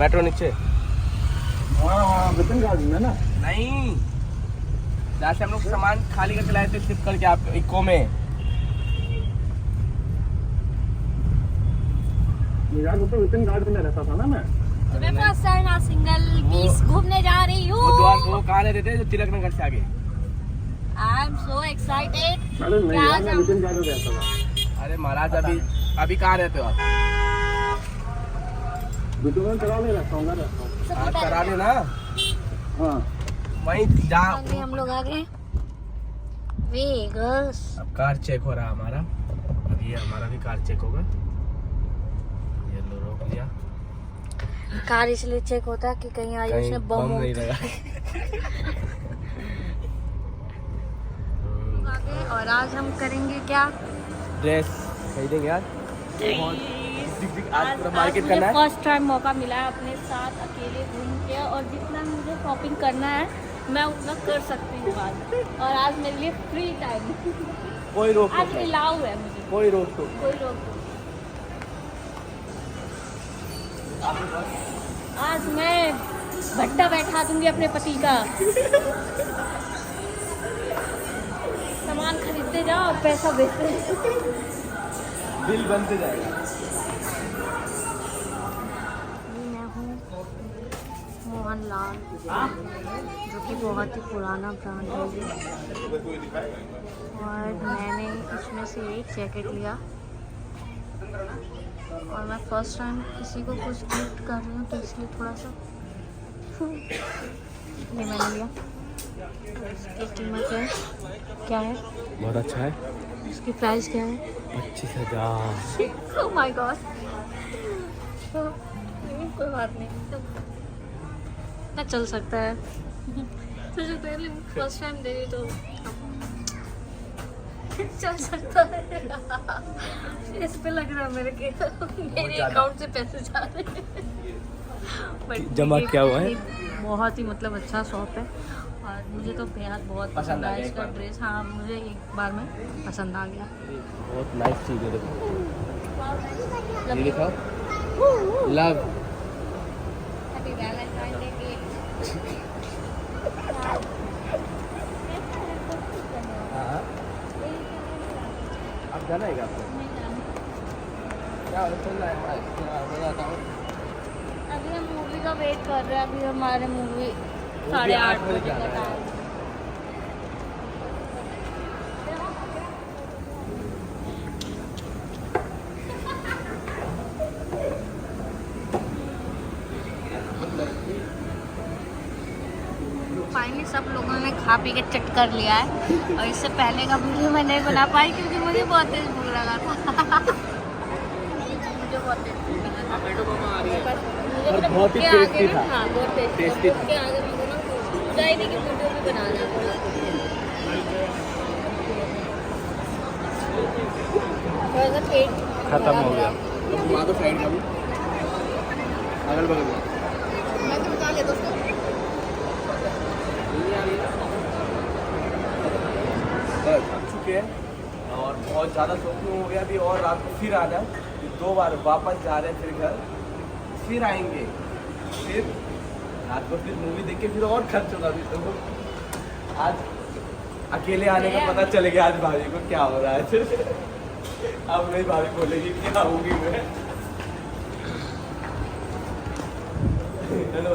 Metro नीचे। हाँ Vipin garden में ना। नहीं, जहाँ से हम लोग सामान खाली करके लाए थे शिफ्ट करके आप इको में। मेरा तो विपिन गार्डन में रहता था ना मैं। मैं फर्स्ट टाइम आज सिंगल पीस घूमने जा रही हूँ। वो कहाँ रहते थे जो तिलक नगर से आगे? I am so excited. अरे नहीं यार, मैं विपिन गार्डन रहता था। अरे महाराज अभी कहाँ रहते हो आप? विपिन में करा ले रहता हूँ मैं। हाँ करा लेना। हाँ वहीं जहाँ हम लोग आ गए वेगस। अब कार चेक हो रहा है हमारा। अब ये हमारा भी कार चेक होगा। ये लो रोक लिया। कार इसलिए चेक होता है कि कहीं आयुष कहीं ने बम बम नहीं लगा। और आज हम करेंगे क्या? ड्रेस खरीदेंगे यार। आज पूरा मार्केट करना है। फर्स्ट टाइम मौका मिला है अपने साथ अकेले घूम के, और जितना मुझे शॉपिंग करना है मैं उतना कर सकती हूँ आज। और आज मेरे लिए फ्री टाइम, कोई रोक आज अलाउ है मुझे, कोई रोक तो कोई रोक टोक। आज मैं भट्टा बैठा दूंगी अपने पति का। सामान खरीदते जाओ और पैसा भेजते जाओ। बिल बनते जाएगा। मैं हूँ मोहनलाल, जो कि बहुत ही पुराना ब्रांड है ये। और मैंने इसमें से एक जैकेट लिया, और मैं फर्स्ट टाइम किसी को कुछ गिफ्ट कर रही हूँ तो इसलिए थोड़ा सा ये मैंने लिया। इसकी कीमत है क्या है? बहुत अच्छा है। इसकी प्राइस क्या है? 25,000। Oh my God. कोई बात नहीं, ना चल सकता है। तुझे पहले फर्स्ट टाइम दे तो चल सकता है। इस पे लग रहा है मेरे अकाउंट से पैसे जा रहे हैं। जमा क्या हुआ है? बहुत ही मतलब अच्छा शॉप है, और मुझे तो बेहद बहुत पसंद आया इसका ड्रेस। हाँ मुझे एक बार में पसंद आ गया। बहुत नाइस चीज है। देखो ये दिखाओ, love. Happy Valentine day gift. आप जाना है क्या आपको? क्या चल रहा है? मैं आता हूँ। अभी हम मूवी का वेट कर रहे हैं। अभी हमारे मूवी 8:30 बजे का टाइम। फाइनली सब लोगों ने खा पी के चट कर लिया है, और इससे पहले का वीडियो मैं नहीं बना पाई क्योंकि मुझे बहुत तेज भूख लगा था। मुझे बहुत तेज भूख लगा था। और बहुत ही टेस्टी था। हाँ बहुत टेस्टी था। आगे मुझे ना सोचा ही नहीं कि वीडियो भी बनाना है। थोड़ा सा पेट खत्म हो गया। घुमा दो साइड का भी, अगल बगल में। मैं तो बता ले दोस्तों। थक चुके हैं और बहुत ज़्यादा शौकीन हो गया अभी, और रात को फिर आना। 2 बार वापस जा रहे हैं, फिर घर फिर आएंगे, फिर रात को फिर मूवी देख के फिर और खर्च होगा। अभी तो आज अकेले आने का पता चल गया आज भाभी को क्या हो रहा है। अब मेरी भाभी बोलेगी क्या होगी मैं। चलो